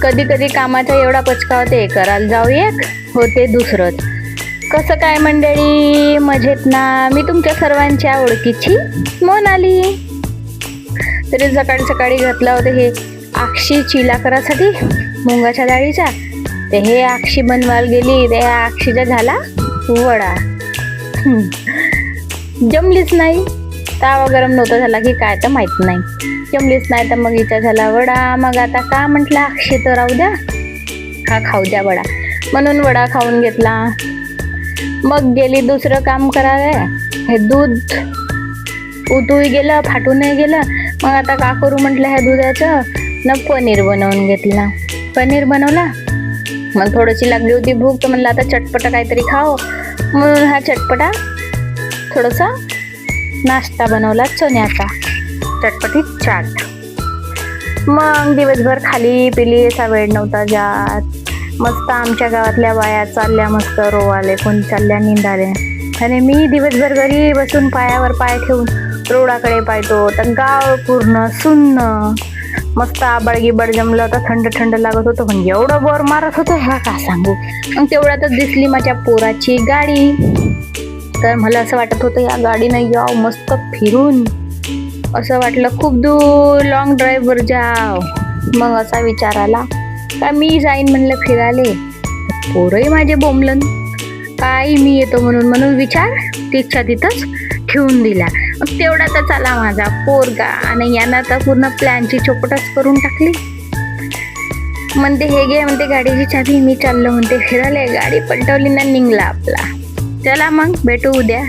कधी कधी कामाचा एवढा पचका होते, करायला जाऊ एक होते दुसरंच. कसं काय मंडळी, मजेत ना? मी तुमच्या सर्वांच्या ओळखीची मोनाली. तरी सकाळी सकाळी घातलं होतं हे आक्षी चिला करासाठी मुंगाच्या डाळीचा. ते हे आक्षी बनवायला गेली, त्या आक्षीचा झाला वडा. जमलीच नाही. तावा गरम नव्हता झाला की काय तर माहित नाही, जमलीच नाही. तर मग हिचा झाला वडा. मग आता का म्हटलं अक्षय तर राहू द्या, हा खाऊ द्या वडा, म्हणून वडा खाऊन घेतला. मग गेली दुसरं काम करायला. हे दूध उतूही गेलं, फाटूनही गेलं. मग आता का करू म्हटलं ह्या दुधाचं, न पनीर बनवून घेतला. पनीर बनवला. मग थोडीशी लागली होती भूक, तर म्हणलं आता चटपटा काहीतरी खाओ, म्हणून हा चटपटा थोडासा नाश्ता बनवला चण्याचा, चटपटीत चाट. मग दिवसभर खाली पिली, असा वेळ नव्हता जात. मस्त आमच्या गावातल्या बाया चालल्या मस्त रोवाले, कोणी चालल्या निंदाले. आणि मी दिवसभर घरी बसून पायावर पाय ठेवून रोडाकडे पाहतो. तर गाव पूर्ण सुन्न, मस्त आबाळ गिबाळ जमलं होतं, थंड थंड लागत होतं. पण एवढं बोर मारत होतं हा का सांगू. मग तेवढ्यातच दिसली माझ्या पोराची गाडी. तर मला असं वाटत होतं या गाडीनं याव मस्त फिरून, असं वाटलं खूप दूर लॉंग ड्राईव्हवर जाव. मग असा विचार आला का मी जाईन म्हणलं फिरायले. पोरही माझे बोंबलन काय मी येतो म्हणून विचार तिच्या तिथंच ठेवून दिला. मग तेवढ्यातच आला माझा पोरगा, आणि यानं तर पूर्ण प्लॅनची चौपटच करून टाकली. म्हणते हे घे म्हणते गाडीची चाबी, मी चाललो म्हणते फिरायला. गाडी पलटवली ना निघला आपला. चला मग भेटू उद्या.